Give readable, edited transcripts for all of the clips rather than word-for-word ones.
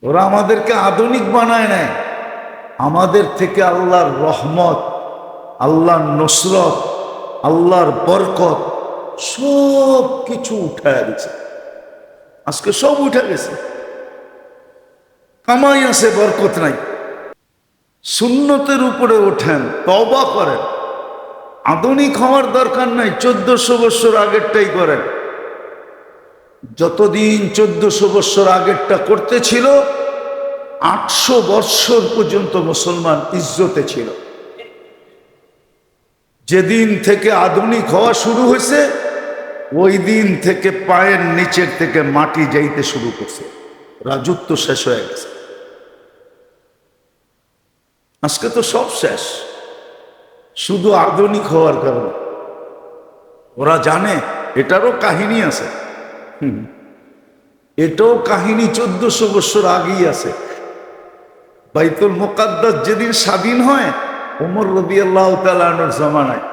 ওরা আমাদেরকে আধুনিক বানায় নেয়, আমাদের থেকে আল্লাহর রহমত, আল্লাহর নসরত, আল্লাহর বরকত সব কিছু উঠায় দিচ্ছে। আজকে সব উঠে গেছে, কামাই আছে, বরকত নাই। সুন্নতের উপরে ওঠেন, তওবা করেন। আধুনিক হওয়ার দরকার নাই, 1400 বছর আগেরটাই করেন। যতদিন 1400 বছর আগেরটা করতে ছিল, 800 বছর পর্যন্ত মুসলমান ইজ্জতে ছিল। যেদিন থেকে আধুনিক হওয়া শুরু হয়েছে, ওই দিন থেকে পায়ের নিচের থেকে মাটি যাইতে শুরু করছে, রাজত্ব শেষ হয়ে গেছে। আজকে তো সব শেষ, শুধু আধুনিক হওয়ার কারণে। ওরা জানে এটারও কাহিনী আছে, এটাও কাহিনী 1400 বছর আগেই আছে। বাইতুল মুকাদ্দাস যেদিন স্বাধীন হয়, ওমর রাদিয়াল্লাহু তাআলা আনহুর জামানায়,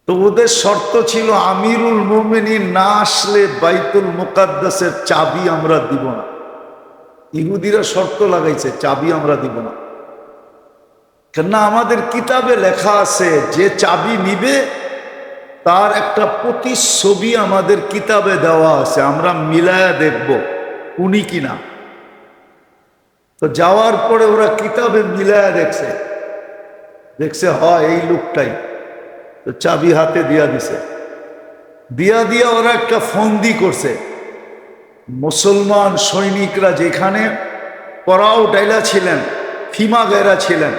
তো ওদের শর্ত ছিল আমিরুল মুমিনিন না আসলে বাইতুল মুকাদ্দাসের চাবি আমরা দিব না। ইহুদিরা শর্ত লাগাইছে, চাবি আমরা দিব না। কেননা আমাদের কিতাবে লেখা আছে যে চাবি নিবে তার একটা প্রতিচ্ছবি আমাদের কিতাবে দেওয়া আছে, আমরা মিলায়া দেখব উনি কিনা। তো যাওয়ার পরে ওরা কিতাবে মিলায়া দেখছে হয় এই লোকটাই। তো চাবি হাতে দিয়া দিছে, দিয়া ওরা একটা ফন্দি করছে। মুসলমান সৈনিকরা যেখানে পরাও ডাইলা ছিলেন, ফিমা গেরা ছিলেন,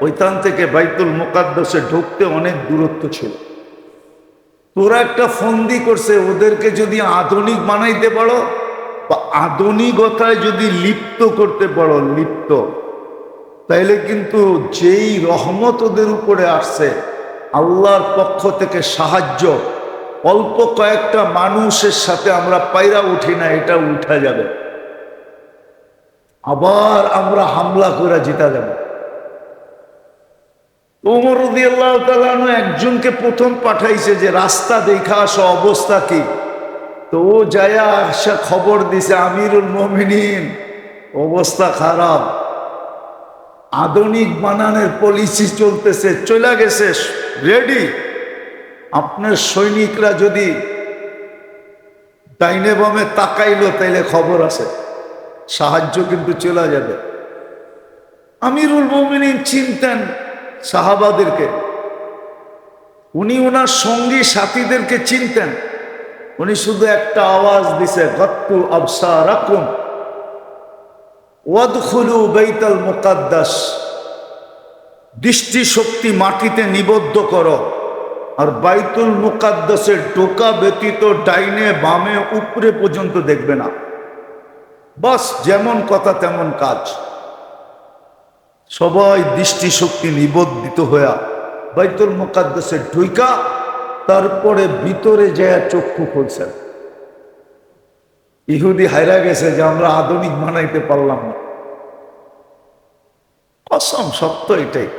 ওইখান থেকে বাইতুল মুকাদ্দাসে ঢুকতে অনেক দূরত্ব ছিল। তোরা একটা ফন্দি করছে, ওদেরকে যদি আধুনিক বানাইতে পারো বা আধুনিকতায় যদি লিপ্ত করতে পারো, তাইলে কিন্তু যেই রহমত ওদের উপরে আসছে আল্লাহর পক্ষ থেকে সাহায্য, অল্প কয়েকটা মানুষের সাথে আমরা পায়রা উঠি না, এটা উঠা যাবে। আবার আমরা হামলা করে জিতা যাবে। ওমর রাদিয়াল্লাহু তাআলা আনহু একজনকে প্রথম পাঠাইছে যে রাস্তা দেখা আসো, অবস্থা কি। তো ও যায়া আসা খবর দিছে আমিরুল মুমিনিন অবস্থা খারাপ, আধুনিক বানানোর পলিসি চলতেছে, চলে গেছে রেডি। আপনার সৈনিকরা যদি ডাইনে বামে তাকাইলো তাইলে খবর আছে, সাহায্য কিন্তু চলে যাবে। আমিরুল মুমিনিন চিনতেন সাহাবাদেরকে, উনি ওনার সঙ্গী সাথীদেরকে চিনতেন। উনি শুধু একটা আওয়াজ দিছে, গাত্তু আবসারাকুম ওয়াদখুলু বাইতুল মুকাদ্দাস, দৃষ্টি শক্তি মাটিতে নিবদ্ধ করো আর বাইতুল মুকাদ্দাসের ঢোকা ব্যতীত ডাইনে বামে উপরে পর্যন্ত দেখবে না। বাস যেমন কথা তেমন কাজ। সবাই দৃষ্টি শক্তি নিবদ্ধিত হইয়া বাইতুল মুকাদ্দাসের ঢুইকা তারপরে ভিতরে যায় চক্ষু খুলছেন। ইহুদি হাইরা গেছে যে আমরা আধুনিক বানাইতে পারলাম না। কসম, সত্য এটাই।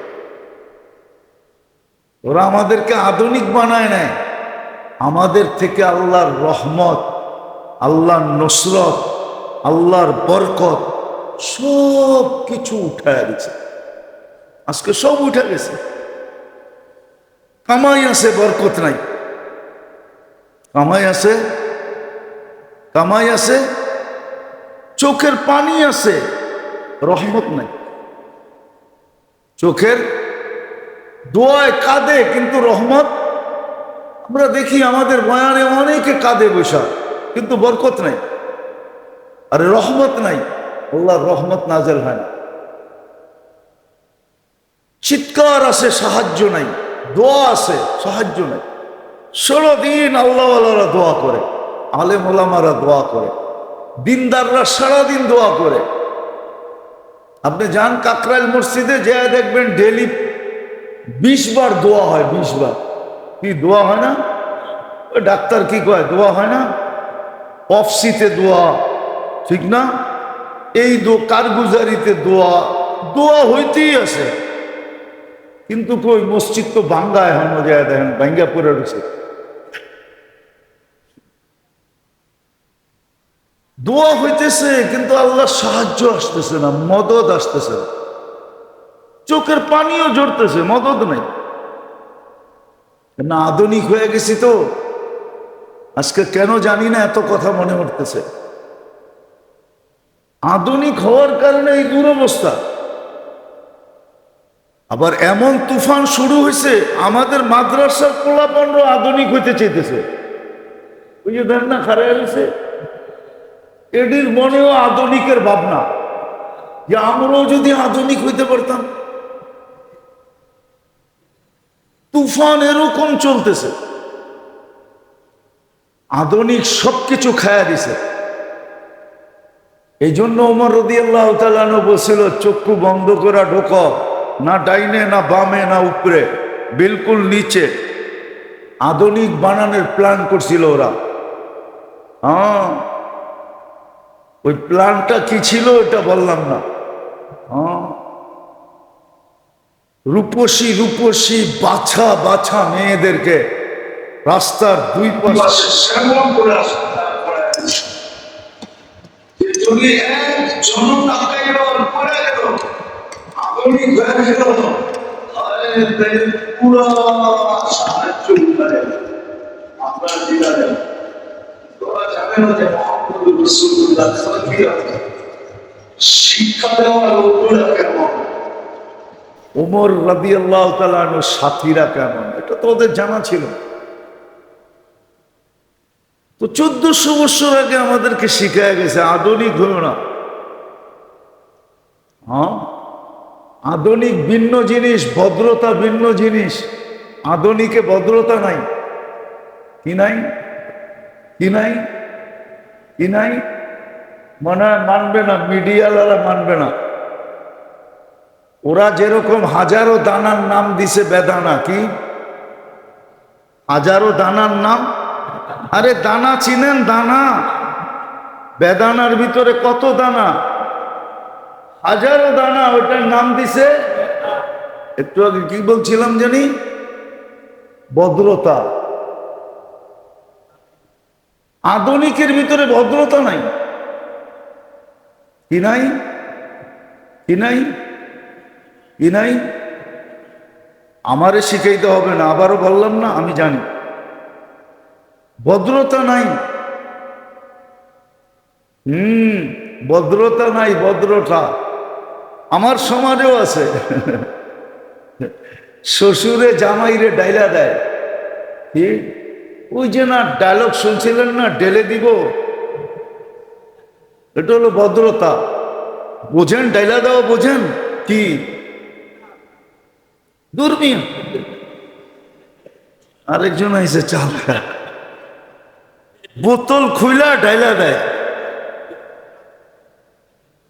ওরা আমাদেরকে আধুনিক বানায় নেয়, আমাদের থেকে আল্লাহর রহমত, আল্লাহর নসরত, আল্লাহর বরকত সব কিছু উঠায় দিচ্ছে। আজকে সব উঠে গেছে, কামাই আছে, বরকত নাই। কামাই আছে, চোখের পানি আছে, রহমত নাই। চোখের দোয়ায় কাঁদে কিন্তু রহমত, আমরা দেখি আমাদের বয়ানে অনেকে কাঁদে বসা, কিন্তু বরকত নাই, আরে রহমত নাই, আল্লাহর রহমত নাজেল হয় না। চিৎকার আছে, সাহায্য নাই, দোয়া আছে, সাহায্য নাই। 16 দিন আল্লাহওয়ালারা দোয়া করে, আলেম ওলামারা দোয়া করে, দিনদাররা সারাদিন দোয়া করে। আপনি যান কাকরাইল মসজিদে যা দেখবেন ডেলি 20 বার দোয়া হয়, 20 বার। কি দোয়া হয় না? ওই ডাক্তার কি কয়, দোয়া হয় না? অফসিতে দোয়া, ঠিক না? এই কারগুজারিতে দোয়া হইতেই আছে। কিন্তু কই মসজিদ তো ভাঙ্গায় এখনো যায়, দেখেন ভাঙ্গা পড়ে রয়েছে। দোয়া হইতেছে কিন্তু আল্লাহ সাহায্য আসতেছে না, মদদ আসতেছে না। চোখের পানিও ঝরতেছে, মদদ নাই। না আধুনিক হয়ে গেছি তো আজকে কেন জানি না এত কথা মনে উঠতেছে। আধুনিক হওয়ার কারণে এই দুরবস্থা। আবার এমন তুফান শুরু হয়েছে, আমাদের মাদ্রাসার পোলাপানরা আধুনিক হইতে চাইতেছে। ওই যে দেখ না খারাপ হয়েছে, এটির মনেও আধুনিকের ভাবনা যে আমরাও যদি আধুনিক হইতে পারতাম। তুফান এরকম চলতেছে, আধুনিক সবকিছু খায়া দিছে। এই জন্য ওমর রাদিয়াল্লাহু তাআলা আনহু বলছিল, চক্ষু বন্ধ করা ঢোক, না ডাইনে না বামে না উপরে, বিলকুল নিচে। আধুনিক বানানোর প্ল্যান করছিল ওরা। হ্যাঁ, ওই প্ল্যানটা কি ছিল এটা বললাম না। হ্যাঁ, রূপসী রূপসী বাছা বাছা মেয়েদেরকে রাস্তার দুই পাশে শ্যামল করে যদি এক জন তাকাইবার পড়ে গেল, আগুনি হয়ে গেল, পুরো সাহায্য করে আপনার দিদারে। তোরা জানে না যে মুহাম্মদুর রাসূলুল্লাহ শিক্ষা দেওয়ার লোকগুলা কেমন, ওমর রাদিয়াল্লাহু তাআলা আনহুর সাথীরা কেমন, এটা তো ওদের জানা ছিল। তো 1400 বছর আগে আমাদেরকে শিখায় গেছে আধুনিক হলো না। হ্যাঁ, আধুনিক ভিন্ন জিনিস, ভদ্রতা ভিন্ন জিনিস। আধুনিকে ভদ্রতা নাই। কি নাই? কি নাই? কি নাই? মনে হয় মানবে না, মিডিয়াওয়ালা মানবে না। ওরা যেরকম হাজারো দানার নাম দিছে বেদানা। কি হাজারো দানার নাম? আরে দানা চিনেন? দানা, বেদানার ভিতরে কত দানা, হাজারো দানা, ওটার নাম দিছে। একটু আগে কি বলছিলাম জানি? ভদ্রতা। আধুনিকের ভিতরে ভদ্রতা নাই। কি নাই? কি নাই? কি নাই? আমারে শিখাইতে হবে না, আবারও বললাম না, আমি জানি ভদ্রতা নাই। ভদ্রতা নাই, ভদ্রতা আমার সমাজেও আছে। শ্বশুরে জামাইরে ডাইলা দেয়। কি ওই যে না ডায়লগ শুনছিলেন না, ডেলে দিব, এটা হলো ভদ্রতা। বোঝেন? ডাইলা দেওয়া বোঝেন? কি দুর্মিয়া। আরেকজন আইসে চাল খায়, বোতল খুইলা ডাইলা দেয়।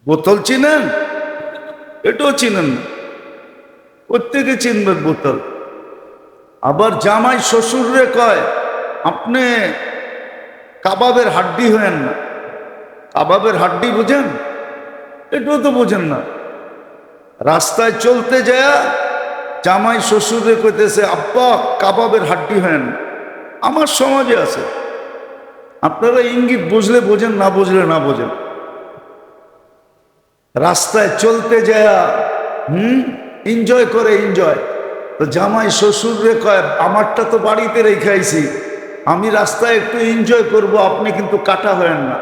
বোতল চিনেন? এটাও চিনেন না, প্রত্যেকে চিনবেন বোতল। আবার জামাই শ্বশুররে কয়, আপনি কাবাবের হাড্ডি হয়েন না। কাবাবের হাড্ডি বোঝেন? এটাও তো বোঝেন না। রাস্তায় চলতে যায় জামাই শ্বশুরে কইতেছে, আব্বা কাবাবের হাড্ডি হয়েন। আমার সমাজে আছে। আপনারা ইঙ্গিত বুঝলে বোঝেন, না বুঝলে না বোঝেন। রাস্তায় চলতে যায় এনজয় করে, এনজয়। তো জামাই শ্বশুরে কয়, আমারটা তো বাড়িতে রেখে আইছি, আমি রাস্তায় একটু এনজয় করব, আপনি কিন্তু কাটা হয়েন না।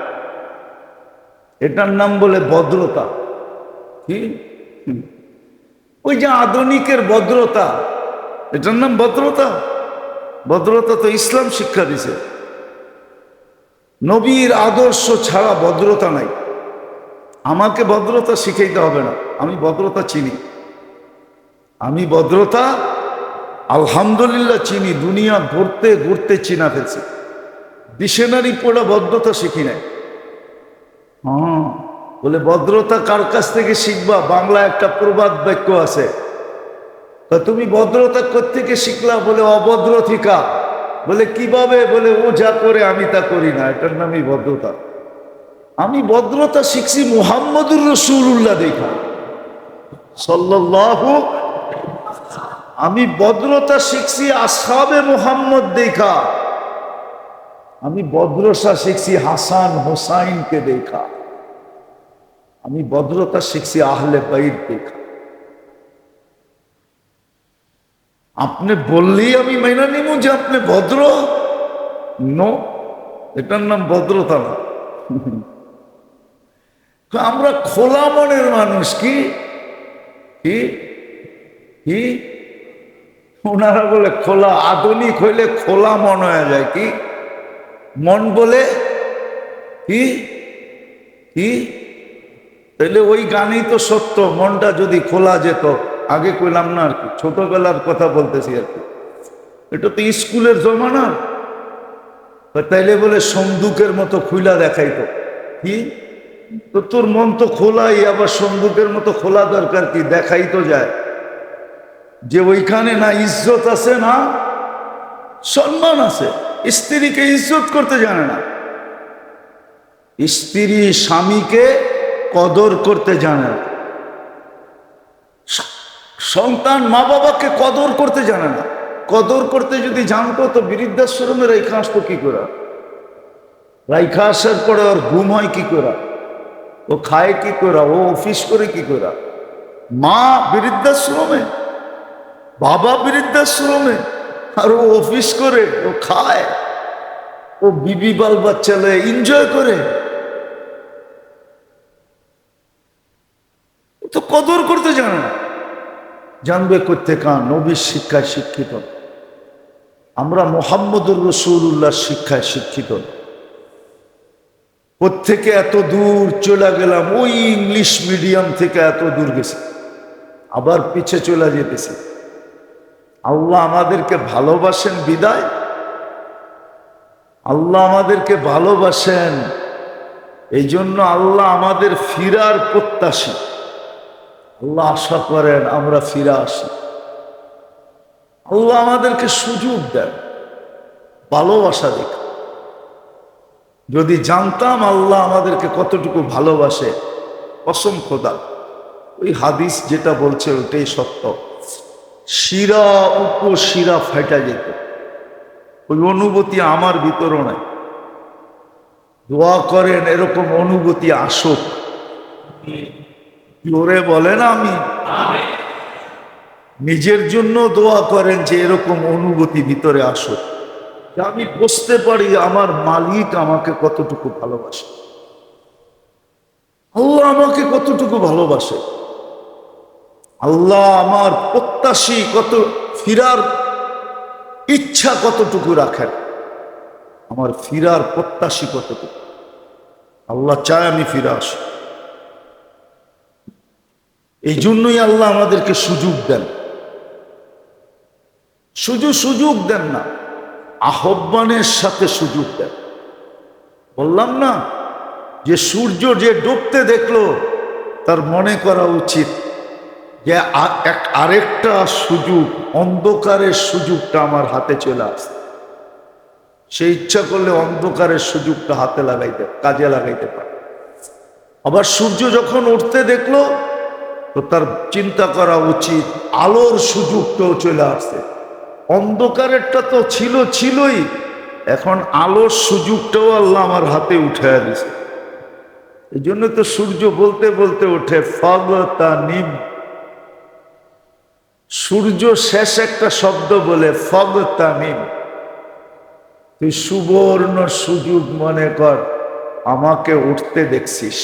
এটার নাম বলে ভদ্রতা। কি ওই যে আধুনিকের ভদ্রতা, এটার নাম ভদ্রতা? ভদ্রতা তো ইসলাম শিক্ষা দিছে। নবীর আদর্শ ছাড়া ভদ্রতা নাই। আমাকে ভদ্রতা শিখাইতে হবে না, আমি ভদ্রতা চিনি। আমি ভদ্রতা আলহামদুলিল্লাহ চিনি, দুনিয়া ঘুরতে ঘুরতে চিনা ফেলছি। ডিকশনারি পড়া ভদ্রতা শিখি নাই। হ্যাঁ, বলে ভদ্রতা কার কাছ থেকে শিখবা? বাংলা একটা প্রবাদ বাক্য আছে, তা তুমি ভদ্রতা কোত্থেকে শিখলা? বলে অভদ্র থিকা। বলে কিভাবে? বলে ও যা করে আমি তা করি না, এটার নামই ভদ্রতা। আমি ভদ্রতা শিখছি মুহাম্মদুর রাসূলুল্লাহ দেখা, সাল্লাল্লাহু। আমি ভদ্রতা শিখছি আসহাবে মুহাম্মদ দেখা। আমি ভদ্রতা শিখছি হাসান হোসাইনকে দেখা, আমি ভদ্রতা শিখছি আহলে বাইত দেখা। আপনি বললেই আমি মাইনা নিব যে আপনি ভদ্র? নো, এটার নাম ভদ্রতা না। আমরা খোলা মনের মানুষ। কি কি কি ওনারা বলে খোলা, আধুনিক হইলে খোলা মন হয়ে যায়। কি মন বলে? কি কি তাহলে ওই গানই তো সত্য, মনটা যদি খোলা যেত। আগে কইলাম না আর কি, ছোটবেলার কথা বলতেছি আর কি। এটা তো স্কুলের জমানা। তাইলে বলে সন্দুকের মতো খুলা দেখাইতো। কি তো তোর মন তো খোলাই, আবার সন্দুকের মতো খোলা দরকার কি? দেখাই তো যায় যে ওইখানে না ইজ্জত আছে না সম্মান আছে। স্ত্রীকে ইজ্জত করতে জানে না, স্ত্রী স্বামীকে কদর করতে জানে না, সন্তান মা বাবাকে কদর করতে জানে না। কদর করতে যদি জানতো তো বৃদ্ধাশ্রমে রেখা আসতো কি করে? রাইখা আসার পরে ওর ঘুম হয় কি করে? ও খায় কি করে? ও অফিস করে কি করে? মা বৃদ্ধাশ্রমে, বাবা বৃদ্ধাশ্রমে, আর ও অফিস করে, ও খায়, ও বিবি বাল বাচ্চা এনজয় করে। ও তো কদর করতে জানে না। জানবে করতে কান? নবীর শিক্ষায় শিক্ষিত। আমরা মুহাম্মদুর রাসূলুল্লাহর শিক্ষায় শিক্ষিত। প্রত্যেকে এত দূর চলে গেলাম, ওই ইংলিশ মিডিয়াম থেকে এত দূর গেছি, আবার পিছে চলে যেতেছি। আল্লাহ আমাদেরকে ভালোবাসেন বিদায়, আল্লাহ আমাদেরকে ভালোবাসেন এই জন্য আল্লাহ আমাদের ফিরার প্রত্যাশী। আল্লাহ আশা করেন আমরা ফিরে আসি। আল্লাহ আমাদেরকে সুযোগ দেন ভালোবাসা দেখে। যদি জানতাম আল্লাহ আমাদেরকে কতটুকু ভালোবাসে, কসম খোদা, ওই হাদিস যেটা বলছে ওটাই সত্য। শিরা উপশিরা ফাইটা যেত। ওই অনুভূতি আমার ভিতরও নাই। দোয়া করেন এরকম অনুভূতি আসুক। জোরে বলেন আমি। নিজের জন্য দোয়া করেন যে এরকম অনুভূতি ভিতরে আসুক, যে আমি বুঝতে পারি আমার মালিক আমাকে কতটুকু ভালোবাসে, আল্লাহ আমাকে কতটুকু ভালোবাসে, আল্লাহ আমার প্রত্যাশী কত, ফিরার ইচ্ছা কতটুকু রাখেন, আমার ফিরার প্রত্যাশী কতটুকু। আল্লাহ চায় আমি ফিরে আসি। এই জন্যই আল্লাহ আমাদেরকে সুযোগ দেন। শুধু সুযোগ দেন না, আহ্বানের সাথে সুযোগ দেন। বললাম না যে সূর্য যে ডুবতে দেখলো তার মনে করা উচিত যে আরেকটা সুযোগ, অন্ধকারের সুযোগটা আমার হাতে চলে আসে। সে ইচ্ছা করলে অন্ধকারের সুযোগটা হাতে লাগাইতে, কাজে লাগাইতে পারে। আবার সূর্য যখন উঠতে দেখলো তো তার চিন্তা করা উচিত আলোর সুযোগটাও চলে আসছে। অন্ধকারেরটা তো ছিলই, এখন আলোর সুযোগটাও আল্লাহ আমার হাতে উঠে দিছে। এই জন্য তো সূর্য বলতে বলতে ওঠে ফাগতানিম। সূর্য শেষ একটা শব্দ বলে ফাগতানিম। তুই সুবর্ণ সুযোগ মনে কর, আমাকে উঠতে দেখছিস,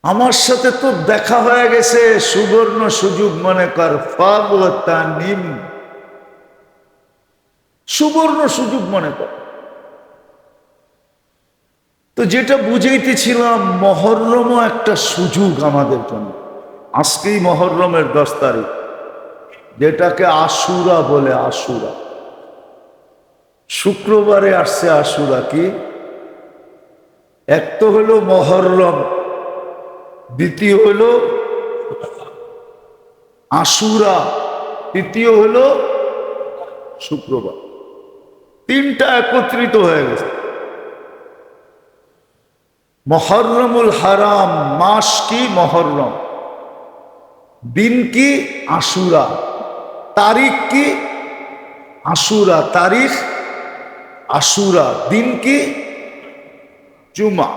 আমার সাথে তো দেখা হয়ে গেছে, সুবর্ণ সুযোগ মনে কর, ফাগতানিম, সুবর্ণ সুযোগ মনে কর। তো যেটা বুঝাইতেছিলাম, মহররমও একটা সুযোগ আমাদের জন্য। আজকেই মহররমের 10 তারিখ, যেটাকে আশুরা বলে। আশুরা শুক্রবারে আসছে। আশুরা কি? এক তো হলো মহররম, দ্বিতীয় হলো আশুরা, তৃতীয় হলো শুক্রবার। তিনটা একত্রিত হয়ে গেছে। মহররমুল হারাম, মাস কি? মহররম। দিন কি? আশুরা। তারিখ কি? আশুরা। তারিখ আশুরা দিন কি? জুমা।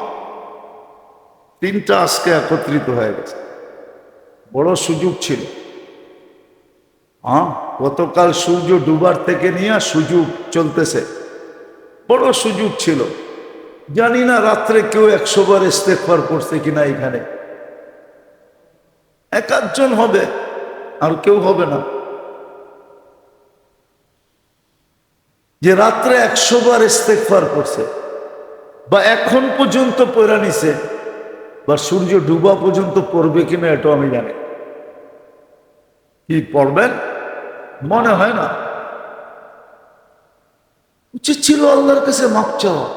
তিনটা আজকে একত্রিত হয়ে গেছে। বড় সুযোগ ছিল। হ্যাঁ, গতকাল সূর্য ডুবার থেকে নিয়ে সুযোগ চলতেছে, বড় সুযোগ ছিল। জানি না রাত্রে কেউ 100 বার ইস্তেগফার করছে কিনা। এখানে এক আধজন হবে, আর কেউ হবে না। যে রাত্রে 100 বার ইস্তেগফার করছে, বা এখন পর্যন্ত পড়া নিছে, বা সূর্য ডুবা পর্যন্ত পড়বে কিনা এটাও আমি জানি। কি পড়বেন মনে হয় না। উচিত ছিল আল্লাহর কাছে মাপ চাওয়া।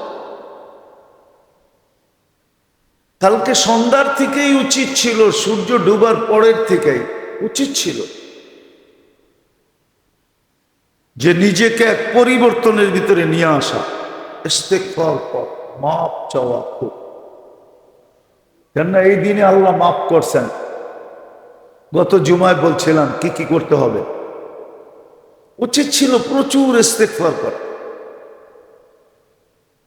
কালকে সন্ধ্যার থেকেই উচিত ছিল, সূর্য ডুবার পরের থেকেই উচিত ছিল যে নিজেকে এক পরিবর্তনের ভিতরে নিয়ে আসা, ইস্তেগফার কর, মাপ চাওয়া। খুব কেননা এই দিনে আল্লাহ মাফ করছেন। গত জুমায় বলছিলাম কি কি করতে হবে। উচিত ছিল প্রচুর ইস্তেগফার করা,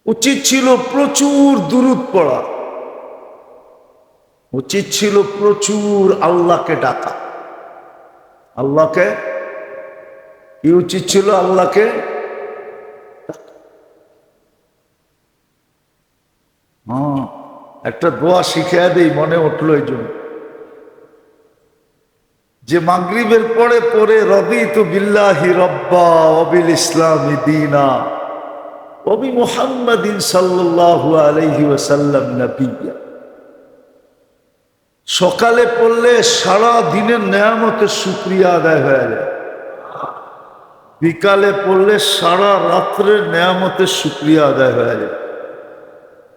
উচিত ছিল প্রচুর দুরূদ পড়া, উচিত ছিল প্রচুর আল্লাহকে ডাকা। আল্লাহকে কি উচিত ছিল? আল্লাহকে। হ্যাঁ, একটা দোয়া শিখিয়ে দেই, মনে উঠলো এই জন্য, যে মাগরিবের পরে পরে রাদিতু বিল্লাহি রাব্বা ওয়া বিল ইসলামি দীনা ওয়া বি মুহাম্মাদিন সাল্লাল্লাহু আলাইহি ওয়াসাল্লাম নবিয়্যা। সকালে পড়লে সারা দিনের নেয়ামতের শুকরিয়া আদায় হয়ে যায়, বিকালে পড়লে সারা রাত্রের নেয়ামতের শুকরিয়া আদায় হয়ে যায়।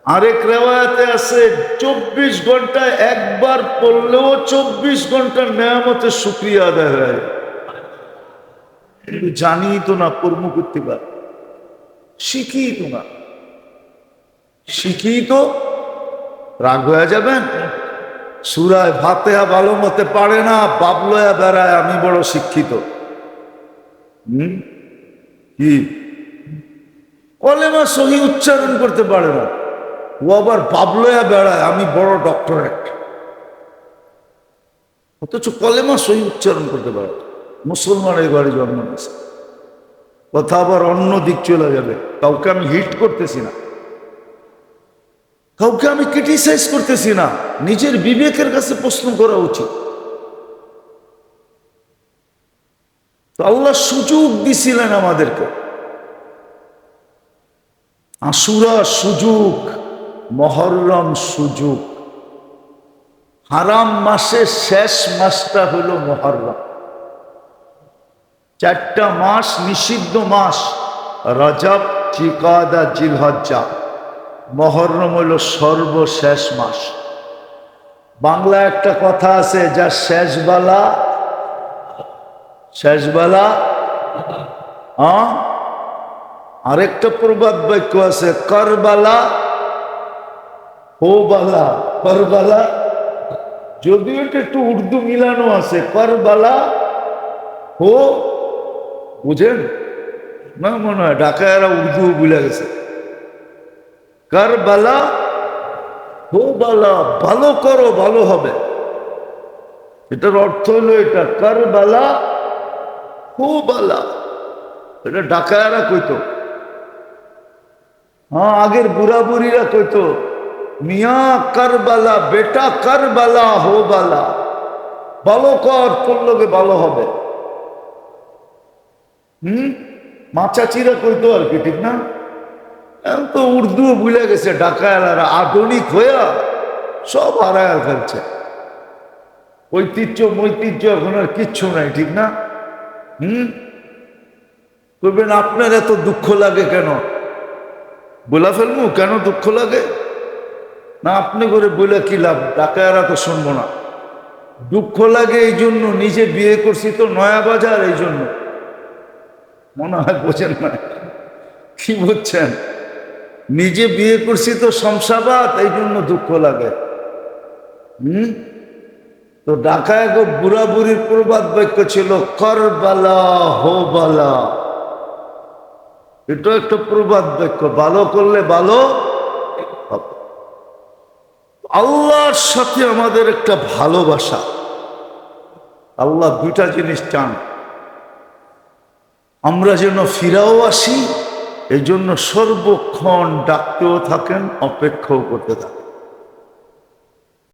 আরেক রেওয়ায়াতে আছে 24 ঘন্টায় একবার পড়লেও 24 ঘন্টার নেয়ামতের শুকরিয়া আদায় হয়ে যায়। কিন্তু জানি তো না, কর্ম করতে পার, শিখি তো না। শিখি তো রাগ হয়ে যাবেন। সূরা ফাতিহা ভালো মতে পারে না, বাবলয়া বেড়ায় আমি বড় শিক্ষিত। কি কলেমা সহি উচ্চারণ করতে পারে না, ও আবার বাবলয়া বেড়ায় আমি বড় ডক্টরেট, অথচ কলেমা সহি উচ্চারণ করতে পারে। মুসলমানের ঘরে জন্ম নিয়েছে। কথা আবার অন্য দিক চলে যাবে। কাউকে আমি হিট করতেছি না, কাউকে আমি ক্রিটিসাইজ করতেছি না। নিজের বিবেকের কাছে প্রশ্ন করা উচিত। তো আল্লাহ সুযোগ দিছিলেন আমাদেরকে। আশুরা সুযোগ, মহররম সুযোগ। হারাম মাসের শেষ মাসটা হলো মহররম। 4টা মাস নিষিদ্ধ মাস, রজব, জিলকাদা, জিলহজ্জা। মহররম হলো সর্বশেষ মাস। বাংলা একটা কথা আছে, যা শেষবেলা, শেষবেলা। আরেকটা প্রবাদ বাক্য আছে, করবালা হোবালা। করবালা, যদিও এটা একটু উর্দু মিলানো আছে, করবালা হো, বুঝেন না? মনে হয় ঢাকায়রা উর্দু ভুলে গেছে। করবালা হোবালা, ভালো করো ভালো হবে, এটার অর্থ হলো এটা। করবালা হোবালা, এটা ঢাকায়রা কইতো। হ্যাঁ, আগের বুড়া বুড়িরা কইতো, মিয়া করবালা, বেটা করবালা হোবালা, ভালো কর, তোর লোকে ভালো হবে। মাচাচিরা কইতো আর কি, ঠিক না? এখন তো উর্দু ভুলে গেছে ঢাকায়রা, আধুনিক হইয়া সব হারায় ফেলছে। ঐতিহ্য মৈতিহ্য এখন আর কিচ্ছু নাই, ঠিক না? করবেন আপনার এত দুঃখ লাগে কেন? বলা ফেলবো কেন দুঃখ লাগে? না আপনি করে বলে কি লাভ? ডাকায়ারা তো শুনবো না। দুঃখ লাগে এই জন্য, নিজে বিয়ে করছি তো নয়া বাজার, এই জন্য। মনে হয় বোঝেন না, কি বুঝছেন? নিজে বিয়ে করছি তো শমশাবাদ, এই জন্য দুঃখ লাগে। তো ঢাকায় গো বুড়া বুড়ির প্রবাদ বাক্য ছিল, করবালা হোবালা। এটা একটা প্রবাদ বাক্য, ভালো করলে ভালো হবে। আল্লাহর সাথে আমাদের একটা ভালোবাসা, আল্লাহ দুইটা জিনিস চান, আমরা যেন ফিরাও আসি, এই জন্য সর্বক্ষণ ডাকতেও থাকেন, অপেক্ষাও করতে থাকেন।